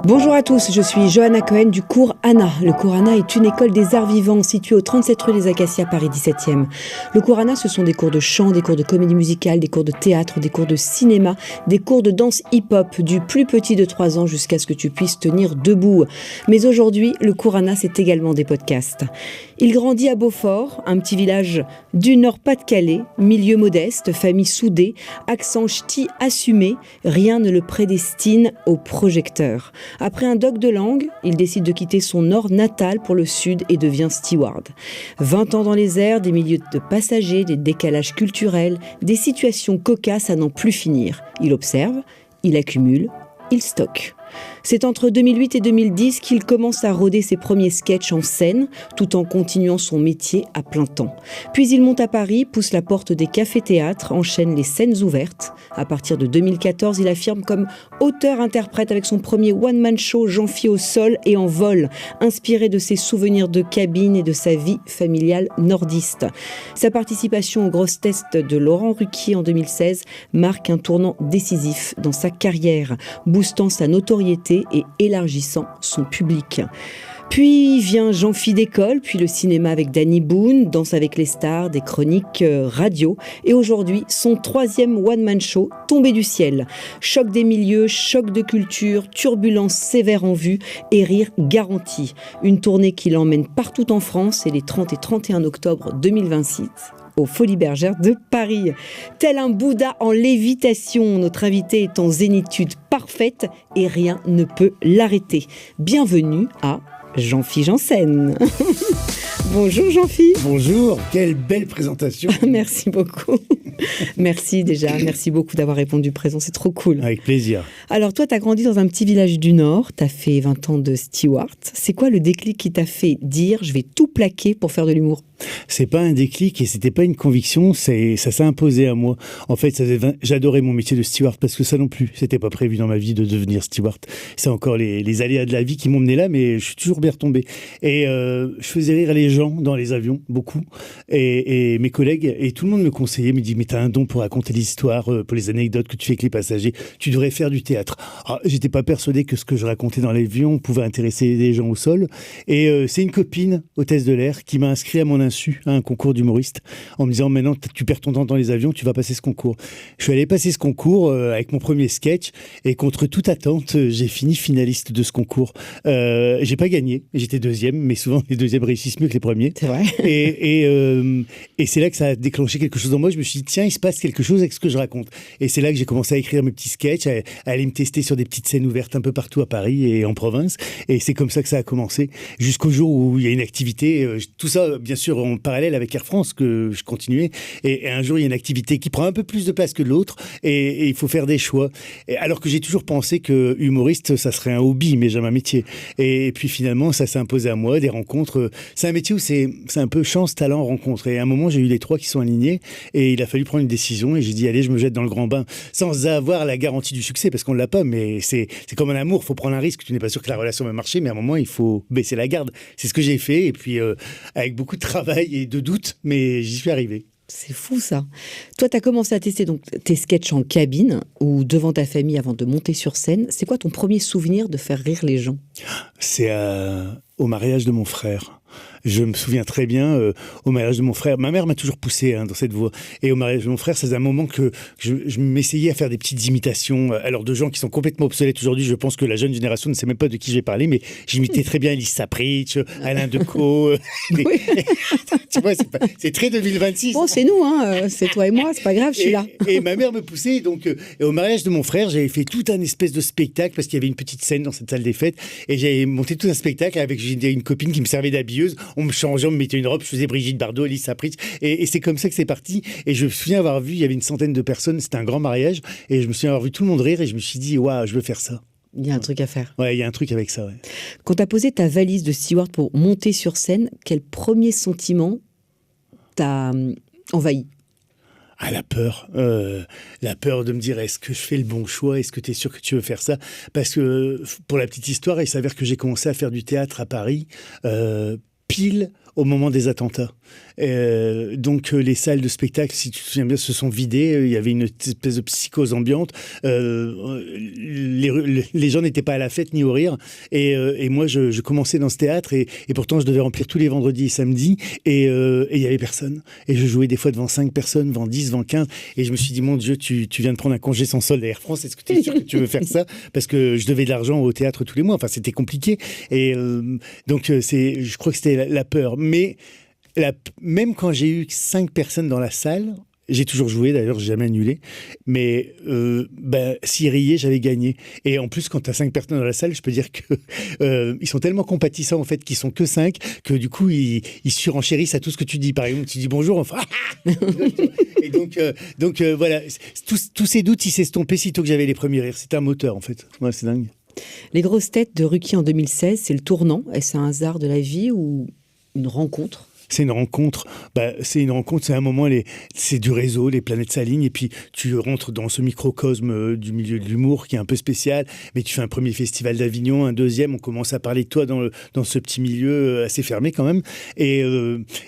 Bonjour à tous, je suis Johanna Cohen du cours Anna. Le cours Anna est une école des arts vivants située au 37 rue des Acacias, Paris 17e. Le cours Anna, ce sont des cours de chant, des cours de comédie musicale, des cours de théâtre, des cours de cinéma, des cours de danse hip-hop, du plus petit de 3 ans jusqu'à ce que tu puisses tenir debout. Mais aujourd'hui, le cours Anna, c'est également des podcasts. Il grandit à Beaufort, un petit village du Nord-Pas-de-Calais, milieu modeste, famille soudée, accent ch'ti assumé, rien ne le prédestine au projecteur. Après un doc de langue, il décide de quitter son nord natal pour le sud et devient steward. 20 ans dans les airs, des milieux de passagers, des décalages culturels, des situations cocasses à n'en plus finir. Il observe, il accumule, il stocke. C'est entre 2008 et 2010 qu'il commence à rôder ses premiers sketchs en scène, tout en continuant son métier à plein temps. Puis il monte à Paris, pousse la porte des cafés-théâtres, enchaîne les scènes ouvertes. À partir de 2014, il affirme comme auteur-interprète avec son premier one-man show Jean-Phi au sol et en vol, inspiré de ses souvenirs de cabine et de sa vie familiale nordiste. Sa participation aux grosses tests de Laurent Ruquier en 2016 marque un tournant décisif dans sa carrière, boostant sa notoriété et élargissant son public. Puis vient Jean-Phi d'école, puis le cinéma avec Danny Boone, Danse avec les stars, des chroniques radio. Et aujourd'hui, son 3e one-man show, Tombé du ciel. Choc des milieux, choc de culture, turbulence sévère en vue et rire garanti. Une tournée qui l'emmène partout en France et les 30 et 31 octobre 2026. Aux Folies Bergères de Paris. Tel un Bouddha en lévitation, notre invité est en zénitude parfaite et rien ne peut l'arrêter. Bienvenue à Jean-Phi Janssen. Bonjour Jean-Phi. Bonjour, quelle belle présentation. Merci beaucoup. Merci beaucoup d'avoir répondu présent, c'est trop cool. Avec plaisir. Alors toi, tu as grandi dans un petit village du Nord, tu as fait 20 ans de steward. C'est quoi le déclic qui t'a fait dire « je vais tout plaquer pour faire de l'humour » ? C'est pas un déclic et c'était pas une conviction, ça s'est imposé à moi. En fait, j'adorais mon métier de steward parce que ça non plus, c'était pas prévu dans ma vie de devenir steward. C'est encore les aléas de la vie qui m'ont mené là, mais je suis toujours bien retombé. Et je faisais rire les gens dans les avions, beaucoup, et mes collègues, et tout le monde me conseillait, me dit mais t'as un don pour raconter des histoires, pour les anecdotes que tu fais avec les passagers, tu devrais faire du théâtre. Alors, j'étais pas persuadé que ce que je racontais dans l'avion pouvait intéresser des gens au sol. Et c'est une copine, hôtesse de l'air, qui m'a inscrit à mon insu à un concours d'humoriste en me disant maintenant tu perds ton temps dans les avions, tu vas passer ce concours. Je suis allé passer ce concours avec mon premier sketch et contre toute attente j'ai fini finaliste de ce concours. J'ai pas gagné, j'étais deuxième, mais souvent les deuxièmes réussissent mieux que les premiers. C'est vrai. Et c'est là que ça a déclenché quelque chose en moi. Je me suis dit tiens, il se passe quelque chose avec ce que je raconte. Et c'est là que j'ai commencé à écrire mes petits sketchs, à aller me tester sur des petites scènes ouvertes un peu partout à Paris et en province. Et c'est comme ça que ça a commencé jusqu'au jour où il y a une activité, tout ça bien sûr en parallèle avec Air France que je continuais. Et un jour, il y a une activité qui prend un peu plus de place que l'autre et il faut faire des choix. Alors que j'ai toujours pensé que humoriste, ça serait un hobby, mais jamais un métier. Et puis finalement, ça s'est imposé à moi, des rencontres. C'est un métier où c'est un peu chance, talent, rencontre. Et à un moment, j'ai eu les trois qui sont alignés et il a fallu prendre une décision et j'ai dit, allez, je me jette dans le grand bain sans avoir la garantie du succès parce qu'on ne l'a pas, mais c'est comme un amour, il faut prendre un risque. Tu n'es pas sûr que la relation va marcher, mais à un moment, il faut baisser la garde. C'est ce que j'ai fait et puis avec beaucoup de travail et de doute, mais j'y suis arrivé. C'est fou ça. Toi, tu as commencé à tester donc tes sketchs en cabine ou devant ta famille avant de monter sur scène. C'est quoi ton premier souvenir de faire rire les gens ? C'est au mariage de mon frère. Je me souviens très bien au mariage de mon frère. Ma mère m'a toujours poussé dans cette voie. Et au mariage de mon frère, c'est un moment que je m'essayais à faire des petites imitations. Alors de gens qui sont complètement obsolètes aujourd'hui. Je pense que la jeune génération ne sait même pas de qui je vais parler, mais j'imitais très bien Elise Sapritch, Alain Decaux. Oui. Tu vois, c'est très 2026. Bon, c'est nous, c'est toi et moi, c'est pas grave, je suis là. Et ma mère me poussait. Donc, et au mariage de mon frère, j'avais fait tout un espèce de spectacle parce qu'il y avait une petite scène dans cette salle des fêtes. Et j'avais monté tout un spectacle avec une copine qui me servait d'habilleuse. On me changeait, on me mettait une robe, je faisais Brigitte Bardot, Elise Sapritch. Et c'est comme ça que c'est parti. Et je me souviens avoir vu, il y avait une centaine de personnes, c'était un grand mariage. Et je me souviens avoir vu tout le monde rire et je me suis dit, waouh, je veux faire ça. Il y a un truc à faire. Ouais, il y a un truc avec ça, ouais. Quand tu as posé ta valise de steward pour monter sur scène, quel premier sentiment t'a envahi ? Ah, la peur de me dire est-ce que je fais le bon choix, est-ce que tu es sûr que tu veux faire ça, parce que pour la petite histoire, il s'avère que j'ai commencé à faire du théâtre à Paris pile au moment des attentats. Donc les salles de spectacle, si tu te souviens bien, se sont vidées. Il y avait une espèce de psychose ambiante. Les gens n'étaient pas à la fête ni au rire. Et moi, je commençais dans ce théâtre et pourtant, je devais remplir tous les vendredis et samedis. Et il y avait personne. Et je jouais des fois devant 5 personnes, devant 10, devant 15. Et je me suis dit, mon Dieu, tu viens de prendre un congé sans solde à Air France. Est-ce que tu es sûr que tu veux faire ça? Parce que je devais de l'argent au théâtre tous les mois. Enfin, c'était compliqué. Et donc, je crois que c'était la peur. Mais même quand j'ai eu 5 personnes dans la salle, j'ai toujours joué, d'ailleurs, j'ai jamais annulé. Mais s'ils riaient, j'avais gagné. Et en plus, quand tu as 5 personnes dans la salle, je peux dire que ils sont tellement compatissants, en fait, qu'ils sont que 5, que du coup, ils surenchérissent à tout ce que tu dis. Par exemple, tu dis bonjour, enfin... Et donc voilà, tous ces doutes, ils s'estompaient sitôt que j'avais les premiers rires. C'était un moteur, en fait. Ouais, c'est dingue. Les grosses têtes de Ruquier en 2016, c'est le tournant. Est-ce un hasard de la vie ou une rencontre ? C'est une rencontre, c'est un moment, c'est du réseau, les planètes s'alignent et puis tu rentres dans ce microcosme du milieu de l'humour qui est un peu spécial, mais tu fais un premier festival d'Avignon, un deuxième, on commence à parler de toi dans ce petit milieu assez fermé quand même. Et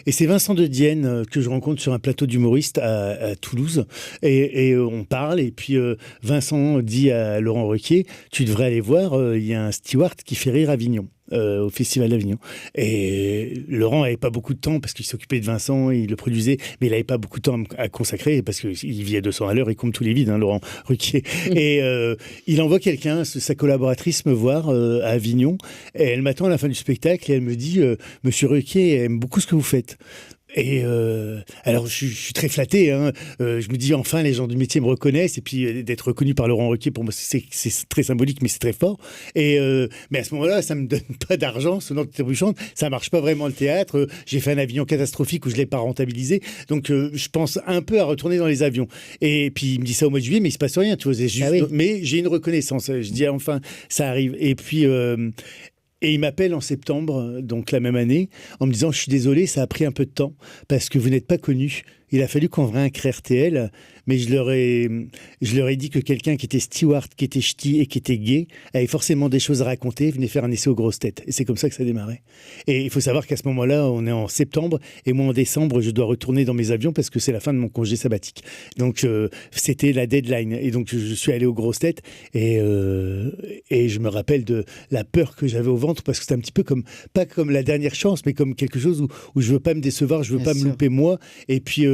c'est Vincent de Dienne que je rencontre sur un plateau d'humoriste à Toulouse et on parle et puis Vincent dit à Laurent Ruquier, tu devrais aller voir, il y a un steward qui fait rire Avignon. Au Festival d'Avignon. Et Laurent n'avait pas beaucoup de temps parce qu'il s'occupait de Vincent, il le produisait, mais il n'avait pas beaucoup de temps à consacrer parce qu'il vit à 200 à l'heure, il compte tous les vides, Laurent Ruquier. Et il envoie quelqu'un, sa collaboratrice, me voir à Avignon, et elle m'attend à la fin du spectacle et elle me dit « Monsieur Ruquier aime beaucoup ce que vous faites ». Et alors je suis très flatté, hein. Je me dis enfin les gens du métier me reconnaissent et puis d'être reconnu par Laurent Ruquier pour moi c'est très symbolique mais c'est très fort. Et mais à ce moment-là ça me donne pas d'argent, ce nom de trébuchante, ça marche pas vraiment le théâtre. J'ai fait un Avignon catastrophique où je l'ai pas rentabilisé, donc je pense un peu à retourner dans les avions. Et puis il me dit ça au mois de juillet mais il se passe rien, tu vois, c'est juste, oui. Mais j'ai une reconnaissance. Je dis enfin ça arrive. Et puis et il m'appelle en septembre, donc la même année, en me disant « Je suis désolé, ça a pris un peu de temps, parce que vous n'êtes pas connu. Il a fallu qu'on crée un RTL, mais je leur ai dit que quelqu'un qui était steward, qui était ch'ti et qui était gay, avait forcément des choses à raconter, venait faire un essai aux grosses têtes. » Et c'est comme ça que ça a démarré. Et il faut savoir qu'à ce moment-là, on est en septembre, et moi en décembre, je dois retourner dans mes avions, parce que c'est la fin de mon congé sabbatique. Donc c'était la deadline. Et donc je suis allé aux grosses têtes, et je me rappelle de la peur que j'avais au ventre, parce que c'était un petit peu comme, pas comme la dernière chance, mais comme quelque chose où je veux pas me décevoir, je veux pas me louper moi, et puis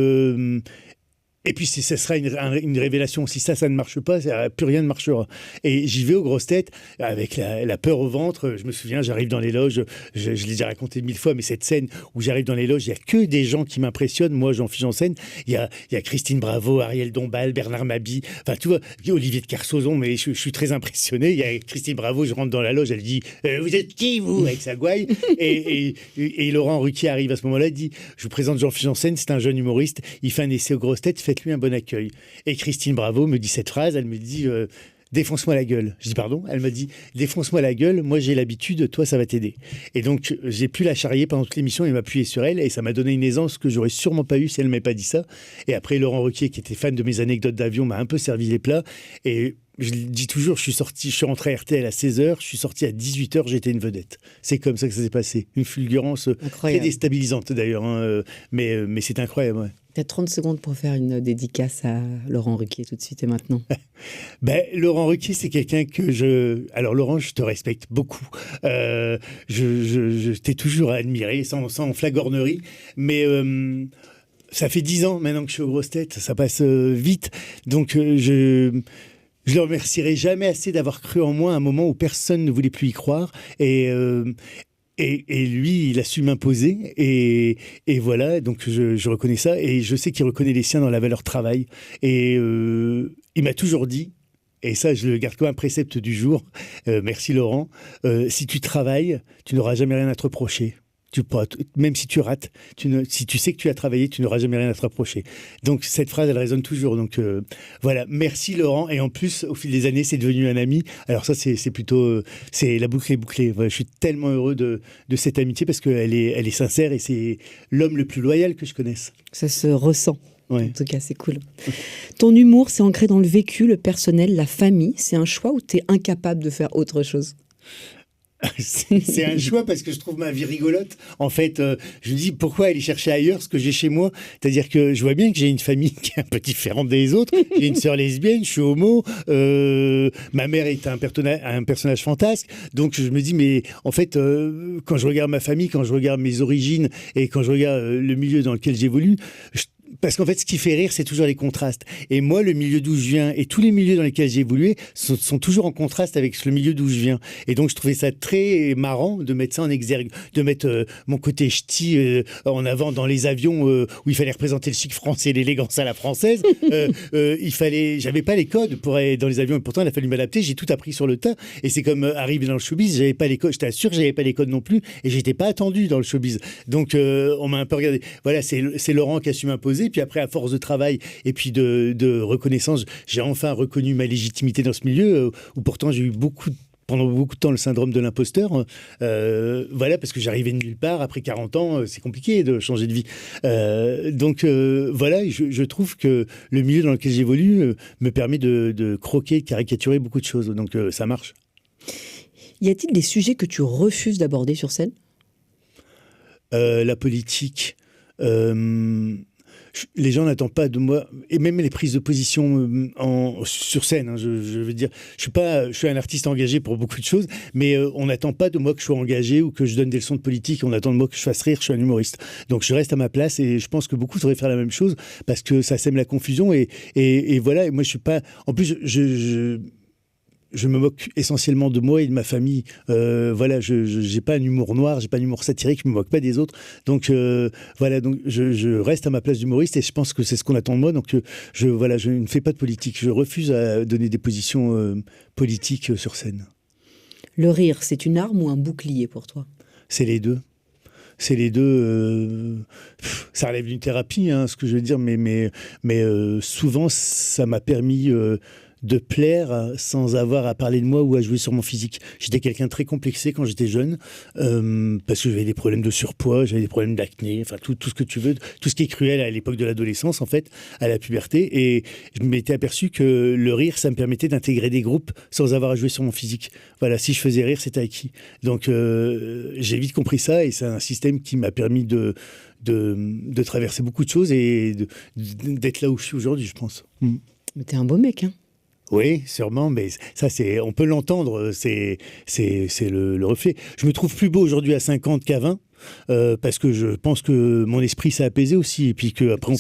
ça sera une révélation. Si ça ne marche pas, plus rien ne marchera. Et j'y vais aux grosses têtes avec la peur au ventre. Je me souviens, j'arrive dans les loges, je l'ai déjà raconté 1000 fois, mais cette scène où j'arrive dans les loges, il n'y a que des gens qui m'impressionnent. Moi, Jean-Philippe Janssen, il y a Christine Bravo, Ariel Dombal, Bernard Mabie, enfin, tu vois, Olivier de Kersauzon, mais je suis très impressionné. Il y a Christine Bravo, je rentre dans la loge, elle dit « Vous êtes qui, vous ?» avec sa gouaille. Et Laurent Ruquier arrive à ce moment-là, il dit « Je vous présente Jean-Philippe Janssen, c'est un jeune humoriste, il fait un essai aux grosses têtes, faites-lui un bon accueil. » Et Christine Bravo me dit cette phrase, elle me dit défonce-moi la gueule. Je dis pardon, elle m'a dit défonce-moi la gueule, moi j'ai l'habitude, toi ça va t'aider. Et donc j'ai pu la charrier pendant toute l'émission et m'appuyer sur elle et ça m'a donné une aisance que j'aurais sûrement pas eu si elle m'avait pas dit ça. Et après Laurent Ruquier qui était fan de mes anecdotes d'avion m'a un peu servi les plats et je le dis toujours, je suis rentré à RTL à 16h, je suis sorti à 18h, j'étais une vedette. C'est comme ça que ça s'est passé. Une fulgurance très déstabilisante d'ailleurs, hein, mais c'est incroyable. Ouais. Tu as 30 secondes pour faire une dédicace à Laurent Ruquier tout de suite et maintenant. Laurent Ruquier, c'est quelqu'un que Alors Laurent, je te respecte beaucoup. Je t'ai toujours admiré, sans flagornerie, mais... ça fait 10 ans maintenant que je suis aux grosses têtes, ça passe vite, donc je le remercierai jamais assez d'avoir cru en moi à un moment où personne ne voulait plus y croire. Et lui, il a su m'imposer. Et voilà, donc je reconnais ça. Et je sais qu'il reconnaît les siens dans la valeur travail. Et il m'a toujours dit, et ça, je le garde comme un précepte du jour, merci Laurent, si tu travailles, tu n'auras jamais rien à te reprocher. Même si tu rates, si tu sais que tu as travaillé, tu n'auras jamais rien à te reprocher. Donc cette phrase, elle résonne toujours. Donc voilà, merci Laurent. Et en plus, au fil des années, c'est devenu un ami. Alors ça, c'est plutôt, c'est la boucle est bouclée. Voilà, je suis tellement heureux de cette amitié parce qu'elle est sincère et c'est l'homme le plus loyal que je connaisse. Ça se ressent. Ouais. En tout cas, c'est cool. Ton humour, c'est ancré dans le vécu, le personnel, la famille. C'est un choix ou tu es incapable de faire autre chose ? C'est un choix parce que je trouve ma vie rigolote. En fait, je me dis pourquoi aller chercher ailleurs ce que j'ai chez moi. C'est-à-dire que je vois bien que j'ai une famille qui est un peu différente des autres. J'ai une sœur lesbienne, je suis homo. Ma mère est un personnage fantasque. Donc je me dis, mais en fait, quand je regarde ma famille, quand je regarde mes origines et quand je regarde le milieu dans lequel j'évolue, parce qu'en fait, ce qui fait rire, c'est toujours les contrastes. Et moi, le milieu d'où je viens et tous les milieux dans lesquels j'ai évolué sont toujours en contraste avec le milieu d'où je viens. Et donc, je trouvais ça très marrant de mettre ça en exergue, de mettre mon côté ch'ti en avant dans les avions où il fallait représenter le chic français, l'élégance à la française. J'avais pas les codes pour aller dans les avions et pourtant, il a fallu m'adapter. J'ai tout appris sur le tas. Et c'est comme arriver dans le showbiz, j'avais pas les codes. Je t'assure que j'avais pas les codes non plus et j'étais pas attendu dans le showbiz. Donc, on m'a un peu regardé. Voilà, c'est Laurent qui a su m'imposer. Puis après, à force de travail et puis de reconnaissance, j'ai enfin reconnu ma légitimité dans ce milieu où pourtant j'ai eu pendant beaucoup de temps le syndrome de l'imposteur. Voilà, parce que j'arrivais de nulle part. Après 40 ans, c'est compliqué de changer de vie. Donc voilà, je trouve que le milieu dans lequel j'évolue me permet de croquer, de caricaturer beaucoup de choses. Donc ça marche. Y a-t-il des sujets que tu refuses d'aborder sur scène ? La politique. Les gens n'attendent pas de moi, et même les prises de position sur scène, hein, je veux dire, je suis un artiste engagé pour beaucoup de choses, mais on n'attend pas de moi que je sois engagé ou que je donne des leçons de politique, on attend de moi que je fasse rire, je suis un humoriste. Donc je reste à ma place et je pense que beaucoup devraient faire la même chose parce que ça sème la confusion et voilà, et moi je suis pas... En plus, je me moque essentiellement de moi et de ma famille. Voilà, je n'ai pas un humour noir, j'ai pas un humour satirique, je me moque pas des autres. Donc voilà, donc je reste à ma place d'humoriste et je pense que c'est ce qu'on attend de moi. Donc je ne fais pas de politique. Je refuse à donner des positions politiques sur scène. Le rire, c'est une arme ou un bouclier pour toi ? C'est les deux. C'est les deux. Ça relève d'une thérapie, hein, ce que je veux dire, mais souvent ça m'a permis de plaire sans avoir à parler de moi ou à jouer sur mon physique. J'étais quelqu'un de très complexé quand j'étais jeune, parce que j'avais des problèmes de surpoids, j'avais des problèmes d'acné, enfin tout ce que tu veux, tout ce qui est cruel à l'époque de l'adolescence, en fait, à la puberté. Et je m'étais aperçu que le rire, ça me permettait d'intégrer des groupes sans avoir à jouer sur mon physique. Voilà, si je faisais rire, c'était acquis. Donc j'ai vite compris ça et c'est un système qui m'a permis de traverser beaucoup de choses et d'être là où je suis aujourd'hui, je pense. Mais t'es un beau mec, hein ? Oui, sûrement, mais ça, on peut l'entendre, c'est le reflet. Je me trouve plus beau aujourd'hui à 50 qu'à 20, parce que je pense que mon esprit s'est apaisé aussi, et puis qu'après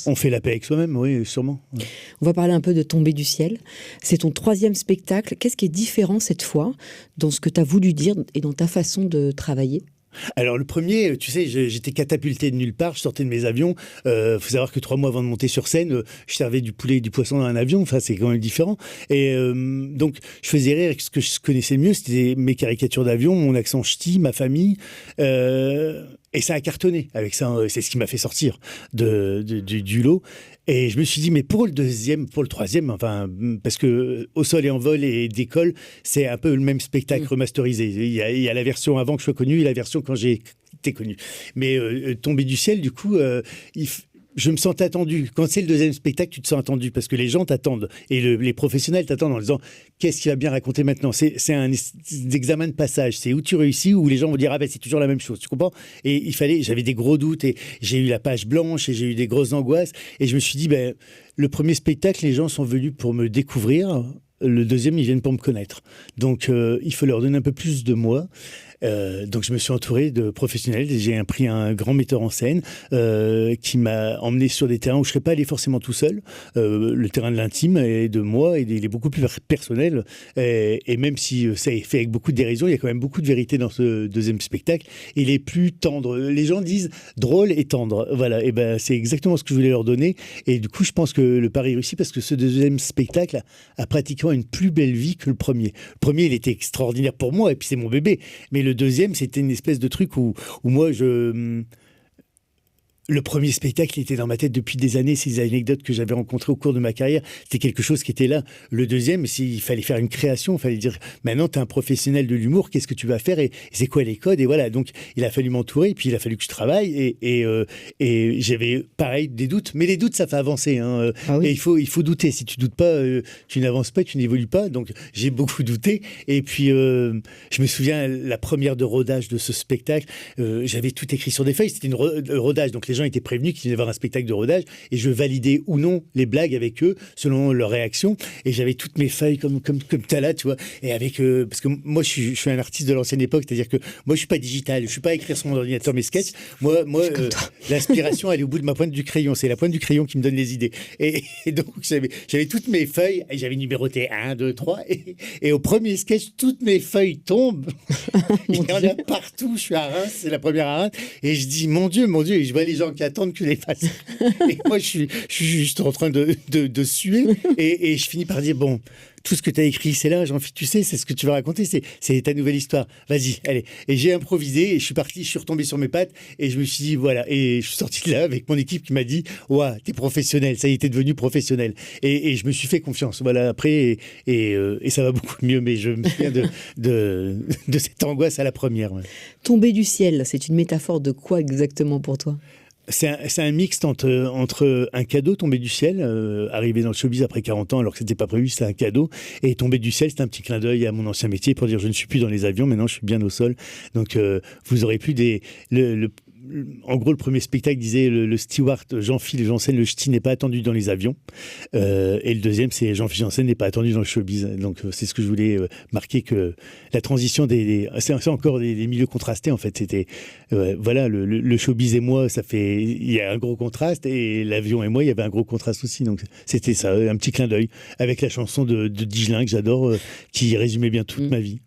on fait la paix avec soi-même, oui, sûrement. Ouais. On va parler un peu de Tomber du ciel. C'est ton 3e spectacle. Qu'est-ce qui est différent cette fois dans ce que tu as voulu dire et dans ta façon de travailler ? Alors le premier, tu sais, j'étais catapulté de nulle part, je sortais de mes avions. Faut savoir que 3 mois avant de monter sur scène, je servais du poulet et du poisson dans un avion. Enfin, c'est quand même différent. Et donc, je faisais rire. Ce que je connaissais mieux, c'était mes caricatures d'avion, mon accent ch'ti, ma famille. Et ça a cartonné avec ça. C'est ce qui m'a fait sortir du lot. Et je me suis dit, mais pour le troisième, enfin, parce que Au sol et en vol et Décolle, c'est un peu le même spectacle remasterisé. Il y a la version avant que je sois connu et la version quand j'ai été connu. Mais Tomber du ciel, du coup, je me sentais attendu. Quand c'est le 2e spectacle, tu te sens attendu parce que les gens t'attendent et les professionnels t'attendent en disant qu'est-ce qu'il va bien raconter maintenant. C'est un examen de passage. C'est où tu réussis, où les gens vont dire ah ben c'est toujours la même chose. Tu comprends ? Et j'avais des gros doutes et j'ai eu la page blanche et j'ai eu des grosses angoisses et je me suis dit ben le premier spectacle, les gens sont venus pour me découvrir. Le 2e, ils viennent pour me connaître. Donc il faut leur donner un peu plus de moi. Donc je me suis entouré de professionnels. J'ai pris un grand metteur en scène qui m'a emmené sur des terrains où je ne serais pas allé forcément tout seul. Le terrain de l'intime et de moi, il est beaucoup plus personnel. Et même si ça est fait avec beaucoup de dérision, il y a quand même beaucoup de vérité dans ce 2e spectacle. Il est plus tendre. Les gens disent drôle et tendre. Voilà. Et ben c'est exactement ce que je voulais leur donner. Et du coup, je pense que le pari réussit parce que ce 2e spectacle a pratiquement une plus belle vie que le premier. Le premier, il était extraordinaire pour moi et puis c'est mon bébé. Mais le 2e, c'était une espèce de truc où moi, Le premier spectacle, il était dans ma tête depuis des années. Ces anecdotes que j'avais rencontrées au cours de ma carrière, c'était quelque chose qui était là. Le deuxième, il fallait faire une création. Il fallait dire, maintenant, tu es un professionnel de l'humour, qu'est-ce que tu vas faire et c'est quoi les codes? Et voilà, donc il a fallu m'entourer, puis il a fallu que je travaille. Et j'avais, pareil, des doutes. Mais les doutes, ça fait avancer. Hein. Ah oui. Et il faut douter. Si tu doutes pas, tu n'avances pas, tu n'évolues pas. Donc j'ai beaucoup douté. Et puis, je me souviens, la première de rodage de ce spectacle, j'avais tout écrit sur des feuilles. C'était une rodage. Donc les gens étaient prévenus qu'ils venaient voir un spectacle de rodage et je validais ou non les blagues avec eux selon leur réaction. Et j'avais toutes mes feuilles comme t'as là, tu vois. Et avec parce que moi je suis un artiste de l'ancienne époque, c'est-à-dire que moi je suis pas digital, je suis pas à écrire sur mon ordinateur mes sketchs. Moi l'inspiration elle est au bout de ma pointe du crayon. C'est la pointe du crayon qui me donne les idées. Et donc j'avais toutes mes feuilles et j'avais numéroté 1, 2, 3 et au premier sketch toutes mes feuilles tombent. Il y en a partout. Je suis à Reims, c'est la première à Reims et je dis mon Dieu et je vois les gens qui attendent que je les fasse. Et moi, je suis juste en train de suer et je finis par dire, bon, tout ce que tu as écrit, c'est là, Jean-Philippe, tu sais, c'est ce que tu vas raconter, c'est ta nouvelle histoire. Vas-y, allez. Et j'ai improvisé et je suis parti, je suis retombé sur mes pattes et je me suis dit, voilà. Et je suis sorti de là avec mon équipe qui m'a dit, ouah, t'es professionnel, ça y est, t'es devenu professionnel. Et je me suis fait confiance. Voilà, après, et ça va beaucoup mieux, mais je me souviens de cette angoisse à la première. Ouais. Tomber du ciel, c'est une métaphore de quoi exactement pour toi? C'est un mixte entre un cadeau tombé du ciel, arrivé dans le showbiz après 40 ans alors que c'était pas prévu, c'était un cadeau, et tomber du ciel, c'est un petit clin d'œil à mon ancien métier pour dire je ne suis plus dans les avions, maintenant je suis bien au sol. Donc vous aurez plus en gros, le premier spectacle disait le steward Jean-Philippe Janssen, le ch'ti n'est pas attendu dans les avions. Et le deuxième, c'est Jean-Philippe Janssen n'est pas attendu dans le showbiz. Donc, c'est ce que je voulais marquer, que la transition c'est encore des milieux contrastés, en fait. C'était, voilà, le showbiz et moi, il y a un gros contraste, et l'avion et moi, il y avait un gros contraste aussi. Donc, c'était ça, un petit clin d'œil, avec la chanson de Digelin, que j'adore, qui résumait bien toute ma vie.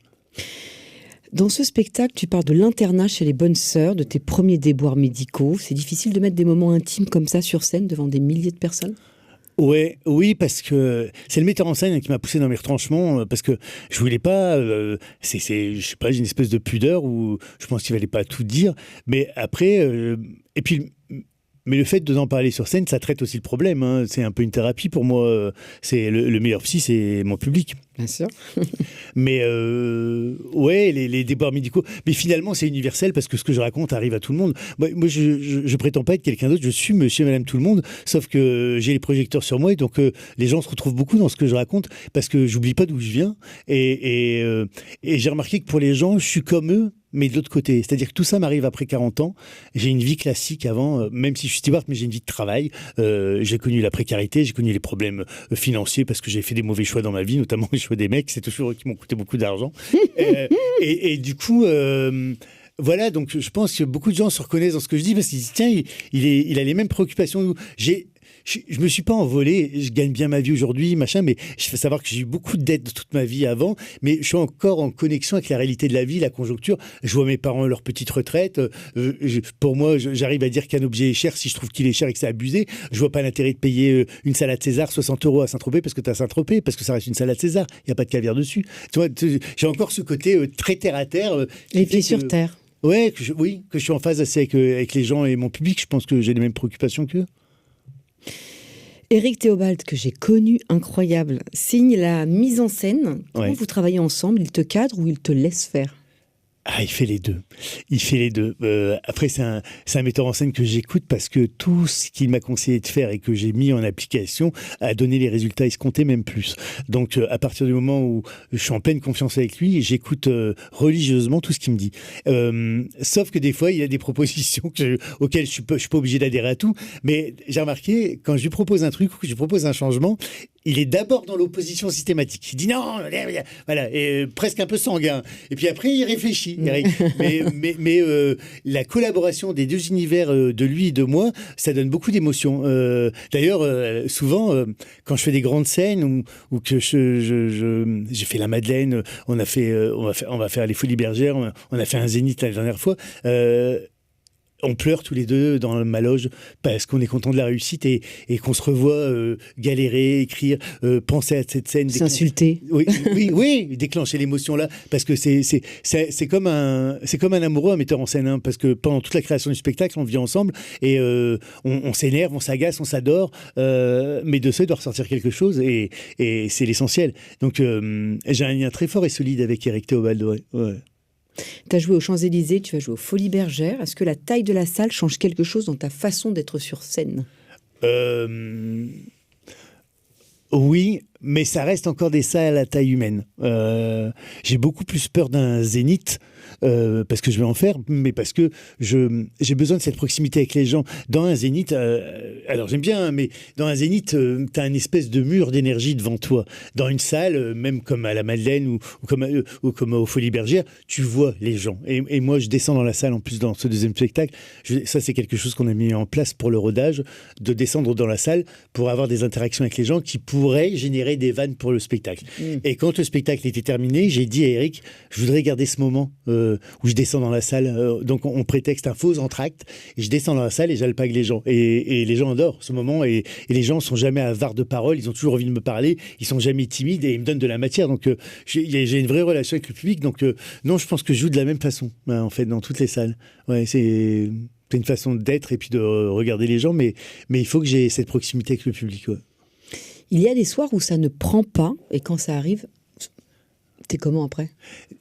Dans ce spectacle, tu parles de l'internat chez les bonnes sœurs, de tes premiers déboires médicaux. C'est difficile de mettre des moments intimes comme ça sur scène devant des milliers de personnes? Ouais, oui, parce que c'est le metteur en scène qui m'a poussé dans mes retranchements, parce que je voulais pas, je sais pas, j'ai une espèce de pudeur où je pense qu'il fallait pas tout dire, mais après, et puis. Mais le fait d'en parler sur scène, ça traite aussi le problème. Hein. C'est un peu une thérapie pour moi. C'est le meilleur psy, c'est mon public. Bien sûr. Mais ouais, les déboires médicaux. Mais finalement, c'est universel parce que ce que je raconte arrive à tout le monde. Moi, je prétends pas être quelqu'un d'autre. Je suis monsieur et madame tout le monde. Sauf que j'ai les projecteurs sur moi et donc les gens se retrouvent beaucoup dans ce que je raconte parce que j'oublie pas d'où je viens. Et j'ai remarqué que pour les gens, je suis comme eux, mais de l'autre côté. C'est-à-dire que tout ça m'arrive après 40 ans. J'ai une vie classique avant, même si je suis steward, mais j'ai une vie de travail. J'ai connu la précarité, j'ai connu les problèmes financiers parce que j'ai fait des mauvais choix dans ma vie, notamment les choix des mecs. C'est toujours eux qui m'ont coûté beaucoup d'argent. Et du coup... voilà, donc je pense que beaucoup de gens se reconnaissent dans ce que je dis parce qu'ils disent, tiens, il a les mêmes préoccupations que nous. Je me suis pas envolé, je gagne bien ma vie aujourd'hui, machin, mais je fais savoir que j'ai eu beaucoup de dettes toute ma vie avant, mais je suis encore en connexion avec la réalité de la vie, la conjoncture. Je vois mes parents leur petite retraite. Pour moi, j'arrive à dire qu'un objet est cher si je trouve qu'il est cher et que c'est abusé. Je vois pas l'intérêt de payer une salade César 60 € à Saint-Tropez parce que t'as Saint-Tropez, parce que ça reste une salade César. Il y a pas de caviar dessus. Tu vois, j'ai encore ce côté très terre à terre. Les pieds sur terre. Ouais, que je suis en phase assez avec les gens et mon public. Je pense que j'ai les mêmes préoccupations qu'eux. Éric Théobald, que j'ai connu, incroyable, signe la mise en scène. Comment vous travaillez ensemble? Il te cadre ou il te laisse faire? Ah, il fait les deux. Il fait les deux. Après, c'est un metteur en scène que j'écoute parce que tout ce qu'il m'a conseillé de faire et que j'ai mis en application a donné les résultats escomptés, même plus. Donc, à partir du moment où je suis en pleine confiance avec lui, j'écoute religieusement tout ce qu'il me dit. Sauf que des fois, il y a des propositions auxquelles je suis pas obligé d'adhérer à tout. Mais j'ai remarqué, quand je lui propose un truc ou que je lui propose un changement, il est d'abord dans l'opposition systématique. Il dit non, voilà, et presque un peu sanguin. Et puis après, il réfléchit. Mais la collaboration des deux univers de lui et de moi, ça donne beaucoup d'émotions. D'ailleurs, souvent, quand je fais des grandes scènes ou que j'ai fait la Madeleine, on va faire les Folies Bergères, on a fait un Zénith la dernière fois. on pleure tous les deux dans ma loge parce qu'on est content de la réussite et qu'on se revoit galérer, écrire, penser à cette scène. S'insulter. Oui, déclencher l'émotion là, parce que c'est comme un amoureux, un metteur en scène, hein, parce que pendant toute la création du spectacle, on vit ensemble et on s'énerve, on s'agace, on s'adore, mais de ça, il doit ressortir quelque chose et c'est l'essentiel. Donc j'ai un lien très fort et solide avec Éric Théobald. Ouais. Tu as joué aux Champs-Élysées, tu vas jouer aux Folies Bergères. Est-ce que la taille de la salle change quelque chose dans ta façon d'être sur scène ? Oui, mais ça reste encore des salles à taille humaine. J'ai beaucoup plus peur d'un zénith, parce que je vais en faire, mais parce que j'ai besoin de cette proximité avec les gens. Dans un zénith, alors j'aime bien, mais dans un zénith, tu as une espèce de mur d'énergie devant toi. Dans une salle, même comme à la Madeleine ou comme aux Folies Bergères, tu vois les gens. Et moi, je descends dans la salle, en plus dans ce deuxième spectacle. Ça, c'est quelque chose qu'on a mis en place pour le rodage, de descendre dans la salle pour avoir des interactions avec les gens qui pourraient générer des vannes pour le spectacle. Et quand le spectacle était terminé, j'ai dit à Éric, je voudrais garder ce moment où je descends dans la salle. Donc on prétexte un faux entracte et je descends dans la salle et j'alpague les gens. Et les gens adorent ce moment et les gens sont jamais avares de parole, ils ont toujours envie de me parler, ils sont jamais timides et ils me donnent de la matière. Donc j'ai une vraie relation avec le public. Donc non, je pense que je joue de la même façon, en fait, dans toutes les salles. Ouais, c'est une façon d'être et puis de regarder les gens, mais il faut que j'ai cette proximité avec le public. Ouais. Il y a des soirs où ça ne prend pas, et quand ça arrive, t'es comment après ?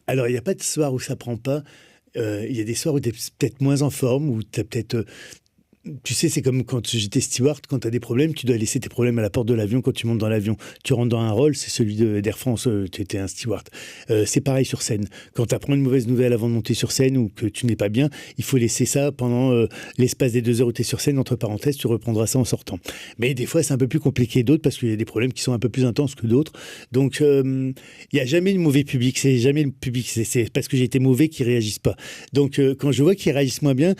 Alors, il n'y a pas de soir où ça prend pas. Il y a des soirs où tu es peut-être moins en forme, où tu as peut-être... Tu sais, c'est comme quand j'étais steward, quand tu as des problèmes, tu dois laisser tes problèmes à la porte de l'avion quand tu montes dans l'avion. Tu rentres dans un rôle, c'est celui d'Air France, tu étais un steward. C'est pareil sur scène. Quand tu apprends une mauvaise nouvelle avant de monter sur scène ou que tu n'es pas bien, il faut laisser ça pendant l'espace des 2 heures où tu es sur scène, entre parenthèses, tu reprendras ça en sortant. Mais des fois, c'est un peu plus compliqué d'autres parce qu'il y a des problèmes qui sont un peu plus intenses que d'autres. Donc, il n'y a jamais de mauvais public. C'est jamais le public. C'est parce que j'ai été mauvais qu'ils ne réagissent pas. Donc, quand je vois qu'ils réagissent moins bien,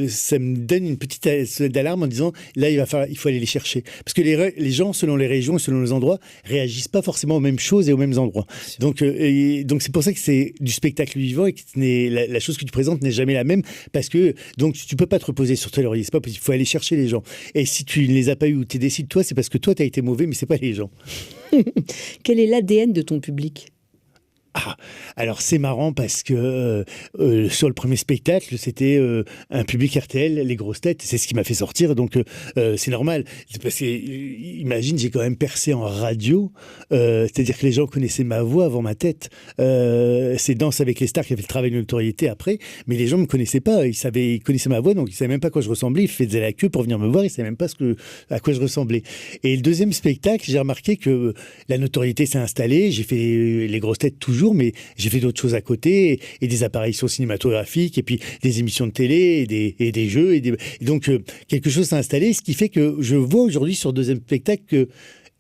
ça me donne une petite d'alarme en disant là il faut aller les chercher parce que les gens selon les régions et selon les endroits réagissent pas forcément aux mêmes choses et aux mêmes endroits, donc c'est pour ça que c'est du spectacle vivant et que la chose que tu présentes n'est jamais la même parce que donc tu peux pas te reposer sur toi, c'est pas possible, il faut aller chercher les gens et si tu ne les as pas eu ou tu décides toi, c'est parce que toi tu as été mauvais mais c'est pas les gens. Quel est l'ADN de ton public ? Alors c'est marrant parce que sur le premier spectacle, c'était un public RTL, les grosses têtes, c'est ce qui m'a fait sortir, donc c'est normal. Parce que, imagine, j'ai quand même percé en radio, c'est-à-dire que les gens connaissaient ma voix avant ma tête. C'est Danse avec les stars qui a fait le travail de notoriété après, mais les gens ne me connaissaient pas, ils connaissaient ma voix, donc ils ne savaient même pas à quoi je ressemblais, ils faisaient la queue pour venir me voir, ils ne savaient même pas à quoi je ressemblais. Et le deuxième spectacle, j'ai remarqué que la notoriété s'est installée, j'ai fait les grosses têtes toujours, mais j'ai fait d'autres choses à côté et des apparitions cinématographiques et puis des émissions de télé et des jeux et donc quelque chose s'est installé, ce qui fait que je vois aujourd'hui sur le deuxième spectacle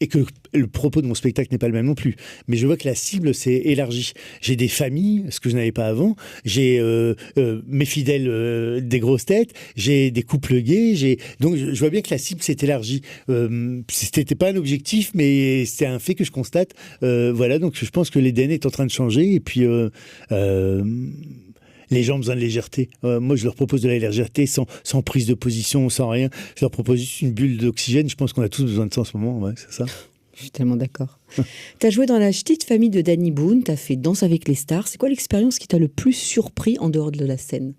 et que le propos de mon spectacle n'est pas le même non plus. Mais je vois que la cible s'est élargie. J'ai des familles, ce que je n'avais pas avant. J'ai mes fidèles des grosses têtes. J'ai des couples gays. Donc je vois bien que la cible s'est élargie. C'était pas un objectif, mais c'est un fait que je constate. Voilà, donc je pense que l'ADN est en train de changer. Et puis... les gens ont besoin de légèreté. Moi, je leur propose de la légèreté sans prise de position, sans rien. Je leur propose juste une bulle d'oxygène. Je pense qu'on a tous besoin de ça en ce moment. Ouais, c'est ça. Je suis tellement d'accord. Tu as joué dans la petite famille de Danny Boone. Tu as fait Danse avec les stars. C'est quoi l'expérience qui t'a le plus surpris en dehors de la scène ?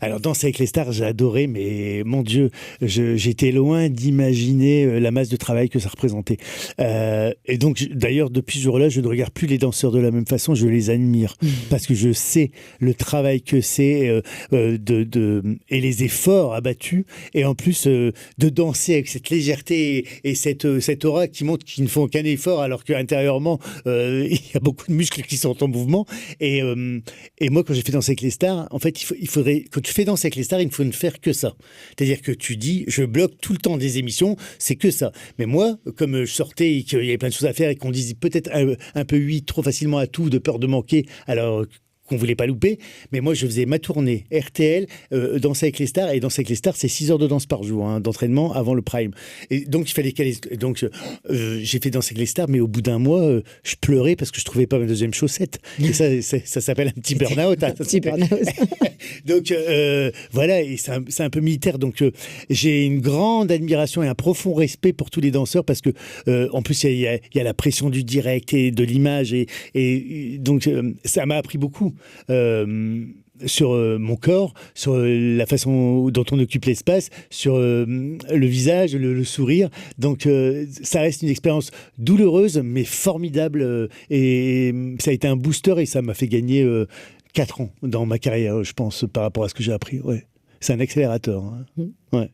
Alors, Danse avec les stars, j'ai adoré, mais mon Dieu, j'étais loin d'imaginer la masse de travail que ça représentait. Et donc, d'ailleurs, depuis ce jour-là, je ne regarde plus les danseurs de la même façon, je les admire, parce que je sais le travail que c'est et les efforts abattus, et en plus de danser avec cette légèreté et cette aura qui montre qu'ils ne font aucun effort, alors qu'intérieurement, il y a beaucoup de muscles qui sont en mouvement. Et moi, quand j'ai fait Danse avec les stars, en fait, quand tu fais Danse avec les stars, il ne faut ne faire que ça. C'est-à-dire que tu dis, je bloque tout le temps des émissions, c'est que ça. Mais moi, comme je sortais et qu'il y avait plein de choses à faire et qu'on disait peut-être un peu oui trop facilement à tout, de peur de manquer, alors qu'on voulait pas louper. Mais moi, je faisais ma tournée RTL, Danser avec les stars. Et Danser avec les stars, c'est 6 heures de danse par jour, d'entraînement avant le prime. Et donc, il fallait caler. Donc, j'ai fait Danser avec les stars, mais au bout d'un mois, je pleurais parce que je trouvais pas ma deuxième chaussette. Et ça s'appelle un petit burn-out. Un petit burn-out. Donc, voilà, et c'est un peu militaire. Donc, j'ai une grande admiration et un profond respect pour tous les danseurs parce que, en plus, il y a la pression du direct et de l'image. Et donc, ça m'a appris beaucoup. Sur mon corps, sur la façon dont on occupe l'espace, sur le visage, le sourire. Donc, ça reste une expérience douloureuse, mais formidable. Et ça a été un booster et ça m'a fait gagner 4 ans dans ma carrière, je pense, par rapport à ce que j'ai appris. Ouais. C'est un accélérateur. Ouais.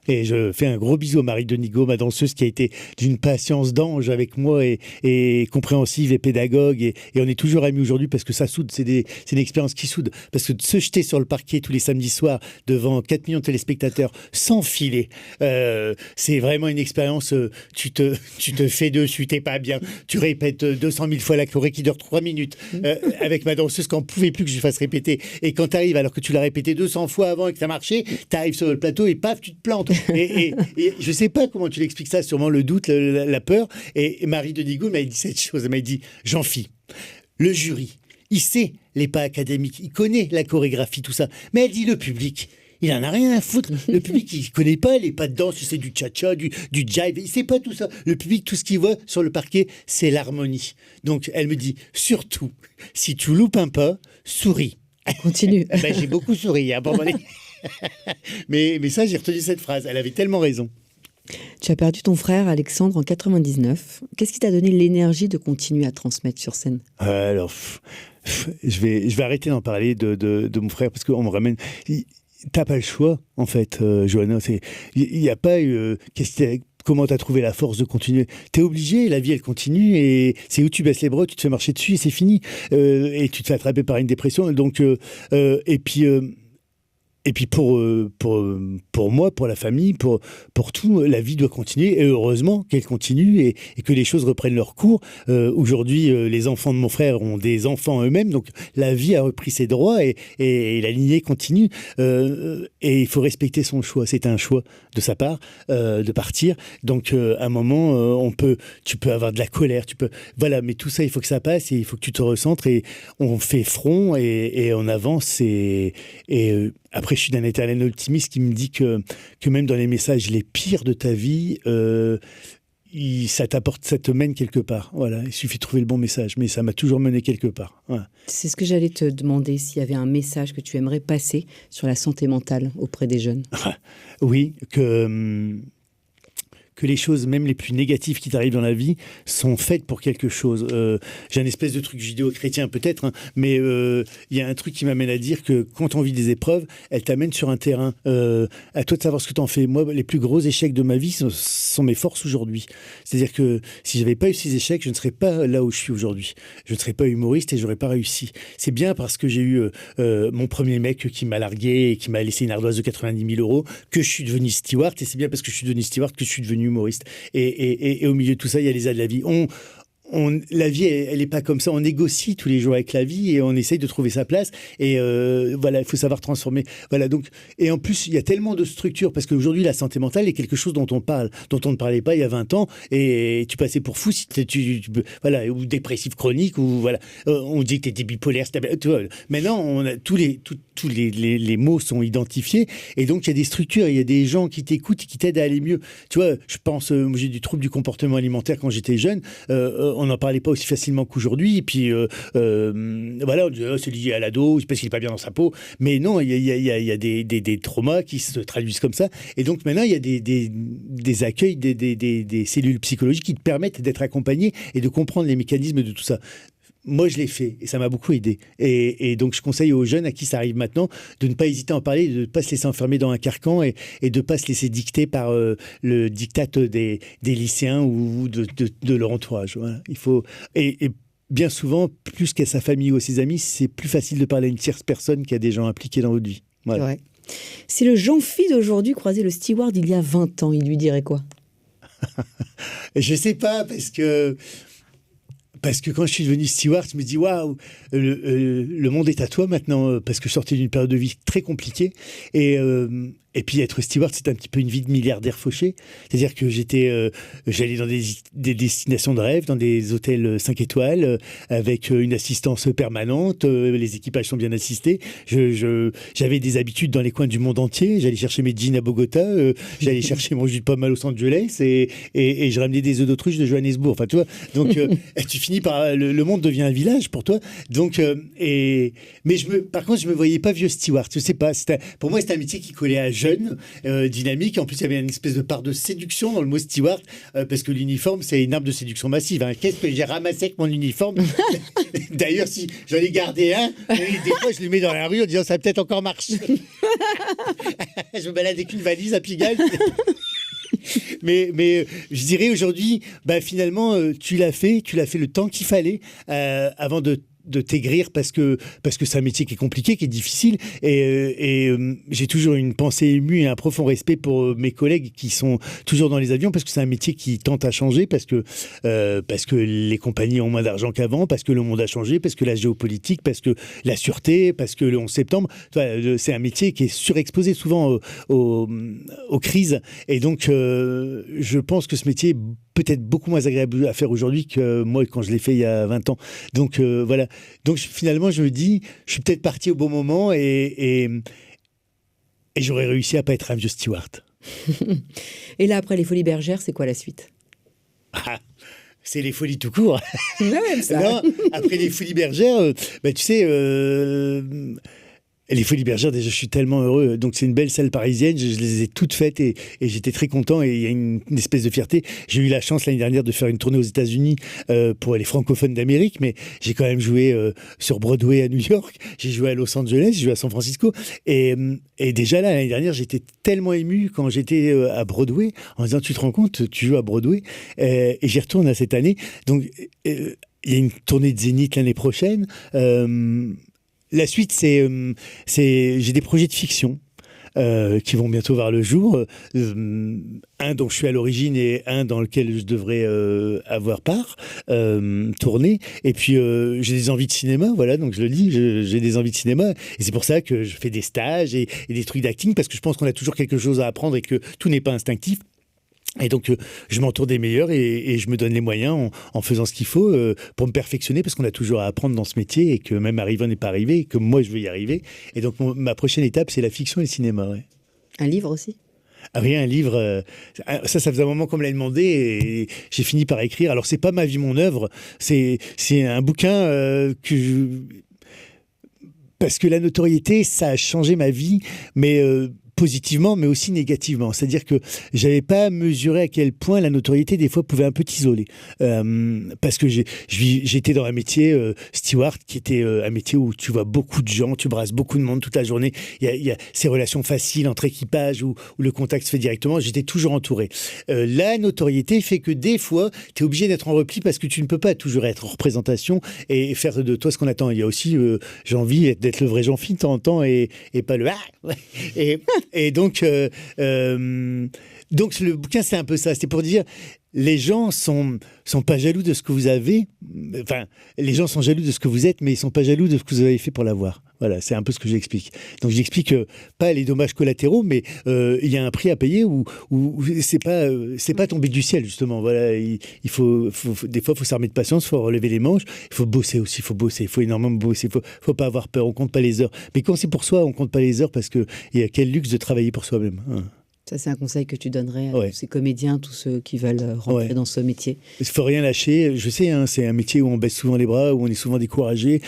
Et je fais un gros bisou à Marie Denigo, ma danseuse, qui a été d'une patience d'ange avec moi et compréhensive et pédagogue. Et on est toujours amis aujourd'hui parce que ça soude. C'est une expérience qui soude. Parce que de se jeter sur le parquet tous les samedis soirs devant 4 millions de téléspectateurs sans filer, c'est vraiment une expérience. Tu te fais dessus, t'es pas bien. Tu répètes 200 000 fois la choré qui dure 3 minutes avec ma danseuse qu'on ne pouvait plus que je fasse répéter. Et quand tu arrives, alors que tu l'as répété 200 fois avant et que ça marchait, tu arrives sur le plateau et paf, tu te plantes. Et je sais pas comment tu l'expliques ça, sûrement le doute, la peur. Et Marie Denigo m'a dit cette chose, elle m'a dit, Jean-Phi, le jury, il sait les pas académiques, il connaît la chorégraphie, tout ça. Mais elle dit, le public, il en a rien à foutre. Le public, il connaît pas les pas de danse, c'est du cha-cha, du jive, il sait pas tout ça. Le public, tout ce qu'il voit sur le parquet, c'est l'harmonie. Donc elle me dit, surtout, si tu loupes un pas, souris. Continue. Ben, j'ai beaucoup souri, bon, mais ça, j'ai retenu cette phrase. Elle avait tellement raison. Tu as perdu ton frère Alexandre en 99. Qu'est-ce qui t'a donné l'énergie de continuer à transmettre sur scène ? Alors, je vais arrêter d'en parler de mon frère parce qu'on me ramène. T'as pas le choix, en fait, Johanna. Il n'y a pas eu. Comment t'as trouvé la force de continuer ? T'es obligé, la vie elle continue et c'est où tu baisses les bras, tu te fais marcher dessus et c'est fini. Et tu te fais attraper par une dépression. Donc, et puis pour moi, pour la famille, pour tout, la vie doit continuer. Et heureusement qu'elle continue et que les choses reprennent leur cours. Aujourd'hui, les enfants de mon frère ont des enfants eux-mêmes. Donc la vie a repris ses droits et la lignée continue. Et il faut respecter son choix. C'est un choix de sa part de partir. Donc à un moment, tu peux avoir de la colère. Voilà, mais tout ça, il faut que ça passe et il faut que tu te recentres. Et on fait front et on avance. Après, je suis d'un éternel optimiste qui me dit que même dans les messages les pires de ta vie, ça te mène quelque part. Voilà, il suffit de trouver le bon message, mais ça m'a toujours mené quelque part. Voilà. C'est ce que j'allais te demander, s'il y avait un message que tu aimerais passer sur la santé mentale auprès des jeunes. Oui, que les choses, même les plus négatives qui t'arrivent dans la vie, sont faites pour quelque chose. J'ai un espèce de truc judéo-chrétien peut-être, mais il y a un truc qui m'amène à dire que quand on vit des épreuves, elles t'amènent sur un terrain. À toi de savoir ce que t'en fais. Moi, les plus gros échecs de ma vie sont mes forces aujourd'hui. C'est-à-dire que si j'avais pas eu ces échecs, je ne serais pas là où je suis aujourd'hui. Je ne serais pas humoriste et j'aurais pas réussi. C'est bien parce que j'ai eu mon premier mec qui m'a largué et qui m'a laissé une ardoise de 90 000 € que je suis devenu steward, et c'est bien parce que je suis devenu steward que je suis devenu humoriste. Et au milieu de tout ça, il y a les aléas de la vie. La vie, elle n'est pas comme ça. On négocie tous les jours avec la vie et on essaye de trouver sa place. Et voilà, il faut savoir transformer. Voilà, donc, et en plus, il y a tellement de structures parce qu'aujourd'hui, la santé mentale est quelque chose dont on parle, dont on ne parlait pas il y a 20 ans. Et tu passais pour fou si voilà, ou dépressif chronique, ou voilà, on dit que tu étais bipolaire. Tu vois, maintenant, on a tous les mots sont identifiés. Et donc, il y a des structures, il y a des gens qui t'écoutent et qui t'aident à aller mieux. Tu vois, je pense, j'ai du trouble du comportement alimentaire quand j'étais jeune. On n'en parlait pas aussi facilement qu'aujourd'hui. Et puis, voilà, on disait, oh, c'est lié à l'ado, c'est parce qu'il n'est pas bien dans sa peau. Mais non, il y a des traumas qui se traduisent comme ça. Et donc, maintenant, il y a des accueils, des cellules psychologiques qui te permettent d'être accompagné et de comprendre les mécanismes de tout ça. Moi, je l'ai fait et ça m'a beaucoup aidé. Et donc, je conseille aux jeunes à qui ça arrive maintenant de ne pas hésiter à en parler, de ne pas se laisser enfermer dans un carcan et de ne pas se laisser dicter par le diktat des lycéens ou de leur entourage. Voilà. Il faut... Et bien souvent, plus qu'à sa famille ou à ses amis, c'est plus facile de parler à une tierce personne qu'à des gens impliqués dans votre vie. Voilà. Ouais. Si le Jean-Phi d'aujourd'hui croisait le steward il y a 20 ans, il lui dirait quoi ? Je ne sais pas, parce que Parce que quand je suis devenu steward, je me dis waouh, le monde est à toi maintenant, parce que je sortais d'une période de vie très compliquée. Et puis être steward, c'est un petit peu une vie de milliardaire fauché. C'est-à-dire que j'allais dans des destinations de rêve, dans des hôtels 5 étoiles, avec une assistance permanente. Les équipages sont bien assistés. J'avais des habitudes dans les coins du monde entier. J'allais chercher mes jeans à Bogota, j'allais chercher mon jus de pomme à Los Angeles, et je ramenais des œufs d'autruche de Johannesburg. Enfin, tu vois. Donc, tu finis par le monde devient un village pour toi. Donc, par contre, je me voyais pas vieux steward. Je sais pas. Pour moi, c'était un métier qui collait à jeune, dynamique. En plus, il y avait une espèce de part de séduction dans le mot steward, parce que l'uniforme, c'est une arme de séduction massive. Hein. Qu'est-ce que j'ai ramassé avec mon uniforme? D'ailleurs, si j'en ai gardé un, des fois, je le mets dans la rue en disant ça va peut-être encore marcher. Je me balade avec une valise à Pigalle. Mais je dirais aujourd'hui, finalement, tu l'as fait le temps qu'il fallait avant de t'aigrir, parce que c'est un métier qui est compliqué, qui est difficile, et j'ai toujours une pensée émue et un profond respect pour mes collègues qui sont toujours dans les avions, parce que c'est un métier qui tente à changer, parce que les compagnies ont moins d'argent qu'avant, parce que le monde a changé, parce que la géopolitique, parce que la sûreté, parce que le 11 septembre, c'est un métier qui est surexposé souvent aux crises, et donc je pense que ce métier est peut-être beaucoup moins agréable à faire aujourd'hui que moi quand je l'ai fait il y a 20 ans. Donc voilà. Donc finalement, je me dis, je suis peut-être parti au bon moment, et j'aurais réussi à pas être un vieux steward. Et là, après les Folies Bergères, c'est quoi la suite? C'est les folies tout court. Ouais, ça. Non, après les Folies Bergères, tu sais... Les Folies Bergères, déjà, je suis tellement heureux. Donc, c'est une belle salle parisienne. Je les ai toutes faites, et j'étais très content. Et il y a une espèce de fierté. J'ai eu la chance l'année dernière de faire une tournée aux États-Unis pour les francophones d'Amérique. Mais j'ai quand même joué sur Broadway à New York. J'ai joué à Los Angeles. J'ai joué à San Francisco. Et déjà là, l'année dernière, j'étais tellement ému quand j'étais à Broadway, en disant, tu te rends compte, tu joues à Broadway. Et j'y retourne à cette année. Donc, il y a une tournée de Zénith l'année prochaine. La suite, j'ai des projets de fiction qui vont bientôt voir le jour. Un dont je suis à l'origine et un dans lequel je devrais avoir part, tourner. Et puis, j'ai des envies de cinéma, voilà, donc je le dis, j'ai des envies de cinéma. Et c'est pour ça que je fais des stages et des trucs d'acting, parce que je pense qu'on a toujours quelque chose à apprendre et que tout n'est pas instinctif. Et donc, je m'entoure des meilleurs, et je me donne les moyens en faisant ce qu'il faut pour me perfectionner, parce qu'on a toujours à apprendre dans ce métier, et que même arriver n'est pas arrivé, et que moi, je veux y arriver. Et donc, ma prochaine étape, c'est la fiction et le cinéma. Ouais. Un livre aussi? Ah oui, un livre, ça faisait un moment qu'on me l'a demandé, et j'ai fini par écrire. Alors, c'est pas ma vie, mon œuvre, c'est un bouquin parce que la notoriété, ça a changé ma vie, mais... positivement, mais aussi négativement. C'est-à-dire que j'avais pas mesuré à quel point la notoriété, des fois, pouvait un peu t'isoler. Parce que j'étais dans un métier steward, qui était un métier où tu vois beaucoup de gens, tu brasses beaucoup de monde toute la journée. Il y a ces relations faciles entre équipages où le contact se fait directement. J'étais toujours entouré. La notoriété fait que des fois, tu es obligé d'être en repli, parce que tu ne peux pas toujours être en représentation et faire de toi ce qu'on attend. Il y a aussi, j'ai envie d'être le vrai Jean-Philippe de temps en temps, et pas le... Et donc le bouquin, c'est un peu ça. C'est pour dire, les gens sont pas jaloux de ce que vous avez. Enfin, les gens sont jaloux de ce que vous êtes, mais ils sont pas jaloux de ce que vous avez fait pour l'avoir. Voilà, c'est un peu ce que j'explique. Donc j'explique pas les dommages collatéraux, mais il y a un prix à payer où c'est pas tombé du ciel, justement. Voilà, il faut des fois, faut s'armer de patience, faut relever les manches, il faut bosser aussi, il faut énormément bosser, faut pas avoir peur, on compte pas les heures. Mais quand c'est pour soi, on compte pas les heures, parce que il y a quel luxe de travailler pour soi-même. Hein. Ça, c'est un conseil que tu donnerais à tous ces comédiens, tous ceux qui veulent rentrer dans ce métier. Il ne faut rien lâcher. Je sais, c'est un métier où on baisse souvent les bras, où on est souvent découragé.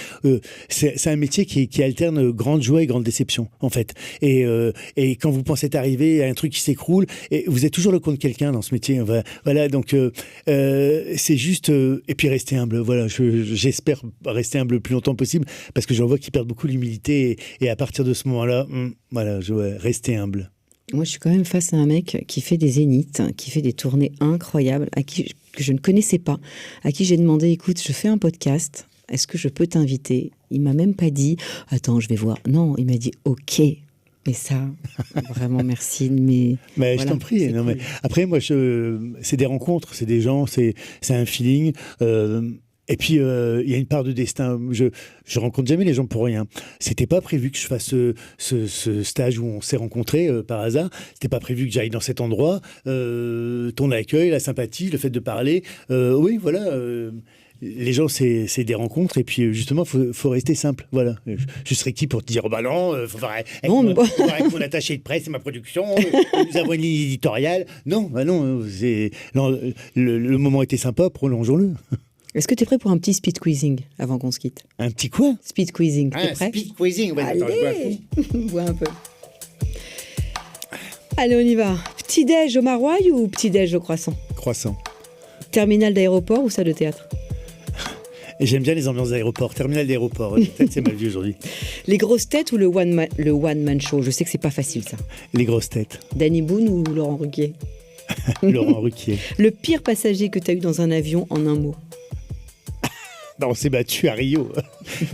C'est un métier qui alterne grande joie et grande déception, en fait. Et quand vous pensez arriver à un truc qui s'écroule, et vous êtes toujours le compte de quelqu'un dans ce métier. Voilà, donc c'est juste... et puis rester humble. Voilà, j'espère rester humble le plus longtemps possible, parce que j'en vois qui perdent beaucoup l'humilité. Et à partir de ce moment-là, voilà, rester humble. Moi, je suis quand même face à un mec qui fait des zéniths, qui fait des tournées incroyables, que je ne connaissais pas, à qui j'ai demandé, écoute, je fais un podcast, est-ce que je peux t'inviter? Il m'a même pas dit, attends, je vais voir. Non, il m'a dit, ok. Mais ça, vraiment, merci. Mais voilà, je t'en prie. Mais après, moi, c'est des rencontres, c'est des gens, c'est un feeling. Et puis, il y a une part de destin. Je rencontre jamais les gens pour rien. C'était pas prévu que je fasse ce stage où on s'est rencontrés par hasard. C'était pas prévu que j'aille dans cet endroit. Ton accueil, la sympathie, le fait de parler. Oui, voilà. Les gens, c'est des rencontres. Et puis, justement, faut rester simple. Voilà. Je serais qui pour te dire, oh bah non, faut voir avec mon attaché de presse et ma production. Nous avons une ligne éditoriale. Non, bah non. Le moment était sympa, prolongeons-le. Est-ce que tu es prêt pour un petit speed quizzing avant qu'on se quitte? Un petit quoi? Speed quizzing, t'es prêt? Speed quizzing, ouais, allez, bois un peu. Allez, on y va. Petit-déj au maroilles ou petit-déj au croissant? Croissant. Terminal d'aéroport ou salle de théâtre? Et j'aime bien les ambiances d'aéroport. Terminal d'aéroport, peut-être c'est mal vu aujourd'hui. Les grosses têtes ou le one-man show? Je sais que c'est pas facile, ça. Les grosses têtes. Danny Boone ou Laurent Ruquier? Laurent Ruquier. Le pire passager que tu as eu dans un avion en un mot? Non, on s'est battu à Rio.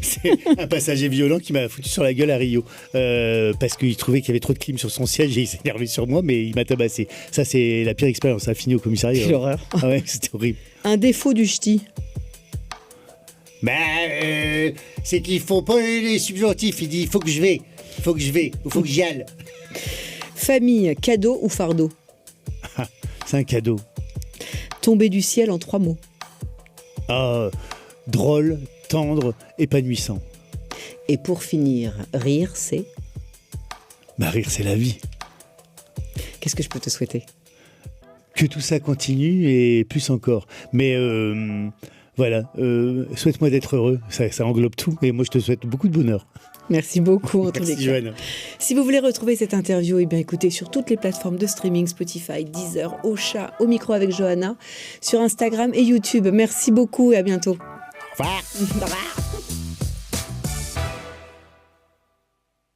C'est un passager violent qui m'a foutu sur la gueule à Rio. Parce qu'il trouvait qu'il y avait trop de clim sur son siège et il s'est énervé sur moi, mais il m'a tabassé. Ça, c'est la pire expérience. Ça a fini au commissariat. Quelle horreur. Ah ouais, c'était horrible. Un défaut du ch'ti? C'est qu'il faut pas les subjonctifs. Il dit il faut que je vais, il faut que je vais, il faut que j'y aille. Famille, cadeau ou fardeau? C'est un cadeau. Tomber du ciel en 3 mots. Drôle, tendre, épanouissant. Et pour finir, rire, c'est? Rire, c'est la vie. Qu'est-ce que je peux te souhaiter? Que tout ça continue et plus encore. Mais voilà, souhaite-moi d'être heureux. Ça englobe tout. Et moi, je te souhaite beaucoup de bonheur. Merci beaucoup en tous les cas. Joanne. Si vous voulez retrouver cette interview, eh bien écoutez sur toutes les plateformes de streaming, Spotify, Deezer, Ocha, au micro avec Johanna, sur Instagram et YouTube. Merci beaucoup et à bientôt. Au revoir. Au revoir.